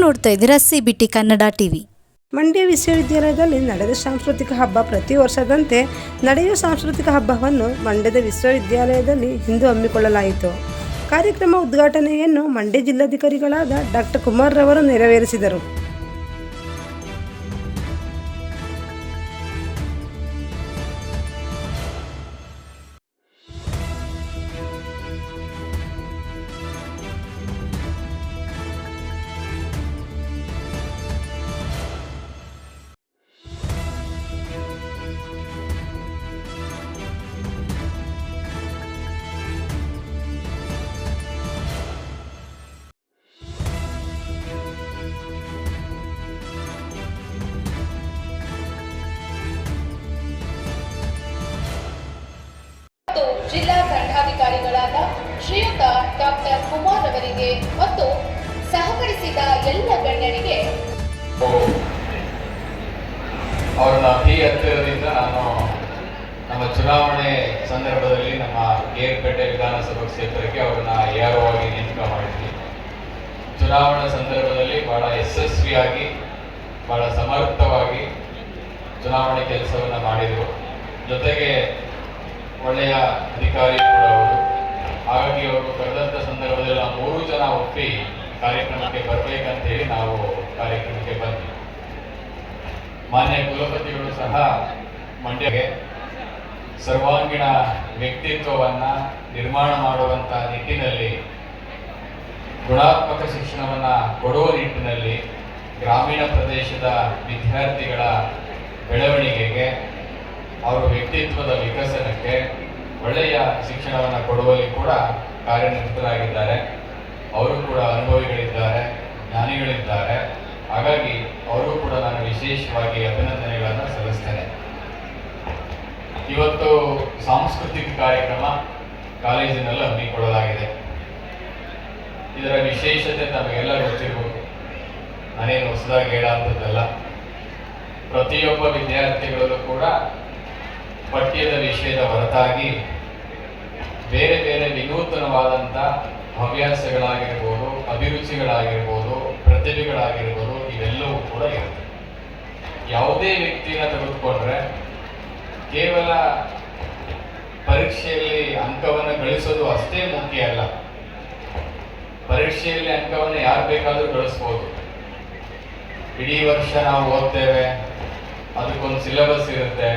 ನೋಡ್ತಾ ಇದ್ದೀರಾ CBT Kannada TV. Mandya ವಿಶ್ವವಿದ್ಯಾಲಯದಲ್ಲಿ ನಡೆದ ಸಾಂಸ್ಕೃತಿಕ ಹಬ್ಬ. ಪ್ರತಿ ವರ್ಷದಂತೆ ನಡೆಯುವ ಸಾಂಸ್ಕೃತಿಕ ಹಬ್ಬವನ್ನು ಮಂಡ್ಯದ ವಿಶ್ವವಿದ್ಯಾಲಯದಲ್ಲಿ ಇಂದು ಹಮ್ಮಿಕೊಳ್ಳಲಾಯಿತು. ಕಾರ್ಯಕ್ರಮ ಉದ್ಘಾಟನೆಯನ್ನು ಮಂಡ್ಯ ಜಿಲ್ಲಾಧಿಕಾರಿಗಳಾದ ಡಾಕ್ಟರ್ ಕುಮಾರ್ ರವರು ನೆರವೇರಿಸಿದರು. ಜಿಲ್ಲಾ ದಂಡಾಧಿಕಾರಿಗಳಾದ ಶ್ರೀಯುತ ಡಾಕ್ಟರ್ ಕುಮಾರ್ ಅವರಿಗೆ ಮತ್ತು ಸಹಕರಿಸಿದ ಎಲ್ಲ ಗಣ್ಯರಿಗೆ ಅವರನ್ನ ಅತಿ ಹತ್ತಿರದಿಂದ ನಾನು ನಮ್ಮ ಚುನಾವಣೆ ಸಂದರ್ಭದಲ್ಲಿ ನಮ್ಮ ಕೇರ್ಪೇಟೆ ವಿಧಾನಸಭಾ ಕ್ಷೇತ್ರಕ್ಕೆ ಅವರನ್ನ ARO ಆಗಿ ನೇಮಕ ಮಾಡಿದ್ವಿ. ಚುನಾವಣಾ ಸಂದರ್ಭದಲ್ಲಿ ಬಹಳ ಯಶಸ್ವಿಯಾಗಿ ಬಹಳ ಸಮರ್ಥವಾಗಿ ಚುನಾವಣೆ ಕೆಲಸವನ್ನು ಮಾಡಿದರು. ಜೊತೆಗೆ ಒಳ್ಳೆಯ ಅಧಿಕಾರಿ ಕೂಡ ಅವರು. ಹಾಗಾಗಿ ಅವರು ಕರೆದಂಥ ಸಂದರ್ಭದಲ್ಲಿ ನಾವು 3 ಜನ ಒಪ್ಪಿ ಕಾರ್ಯಕ್ರಮಕ್ಕೆ ಬರಬೇಕಂತೇಳಿ ನಾವು ಕಾರ್ಯಕ್ರಮಕ್ಕೆ ಬಂದ್ವಿ. ಮಾನ್ಯ ಕುಲಪತಿಗಳು ಸಹ ಮಂಡ್ಯಗೆ ಸರ್ವಾಂಗೀಣ ವ್ಯಕ್ತಿತ್ವವನ್ನು ನಿರ್ಮಾಣ ಮಾಡುವಂಥ ನಿಟ್ಟಿನಲ್ಲಿ, ಗುಣಾತ್ಮಕ ಶಿಕ್ಷಣವನ್ನು ಕೊಡುವ ನಿಟ್ಟಿನಲ್ಲಿ, ಗ್ರಾಮೀಣ ಪ್ರದೇಶದ ವಿದ್ಯಾರ್ಥಿಗಳ ಬೆಳವಣಿಗೆಗೆ, ಅವರ ವ್ಯಕ್ತಿತ್ವದ ವಿಕಸನಕ್ಕೆ ಒಳ್ಳೆಯ ಶಿಕ್ಷಣವನ್ನು ಕೊಡುವಲ್ಲಿ ಕೂಡ ಕಾರ್ಯನಿರತರಾಗಿದ್ದಾರೆ. ಅವರು ಕೂಡ ಅನುಭವಿಗಳಿದ್ದಾರೆ, ಜ್ಞಾನಿಗಳಿದ್ದಾರೆ. ಹಾಗಾಗಿ ಅವರು ಕೂಡ ನಾನು ವಿಶೇಷವಾಗಿ ಅಭಿನಂದನೆಗಳನ್ನು ಸಲ್ಲಿಸ್ತೇನೆ. ಇವತ್ತು ಸಾಂಸ್ಕೃತಿಕ ಕಾರ್ಯಕ್ರಮ ಕಾಲೇಜಿನಲ್ಲಿ ಹಮ್ಮಿಕೊಳ್ಳಲಾಗಿದೆ. ಇದರ ವಿಶೇಷತೆ ತಮಗೆಲ್ಲ ಗೊತ್ತಿರಬಹುದು. ನಾನೇನು ಹೊಸದಾಗಿ ಹೇಳುವಂಥದ್ದಲ್ಲ. ಪ್ರತಿಯೊಬ್ಬ ವಿದ್ಯಾರ್ಥಿಗಳಲ್ಲೂ ಕೂಡ ಪಠ್ಯದ ವಿಷಯದ ಹೊರತಾಗಿ ಬೇರೆ ಬೇರೆ ವಿನೂತನವಾದಂಥ ಹವ್ಯಾಸಗಳಾಗಿರ್ಬೋದು, ಅಭಿರುಚಿಗಳಾಗಿರ್ಬೋದು, ಪ್ರತಿಭೆಗಳಾಗಿರ್ಬೋದು, ಇವೆಲ್ಲವೂ ಕೂಡ ಇರುತ್ತೆ. ಯಾವುದೇ ವ್ಯಕ್ತಿಯನ್ನು ತೆಗೆದುಕೊಂಡ್ರೆ ಕೇವಲ ಪರೀಕ್ಷೆಯಲ್ಲಿ ಅಂಕವನ್ನು ಗಳಿಸೋದು ಅಷ್ಟೇ ಮುಖ್ಯ ಅಲ್ಲ. ಪರೀಕ್ಷೆಯಲ್ಲಿ ಅಂಕವನ್ನು ಯಾರು ಬೇಕಾದರೂ ಗಳಿಸ್ಬೋದು. ಇಡೀ ವರ್ಷ ನಾವು ಓದ್ತೇವೆ, ಅದಕ್ಕೊಂದು ಸಿಲೆಬಸ್ ಇರುತ್ತೆ,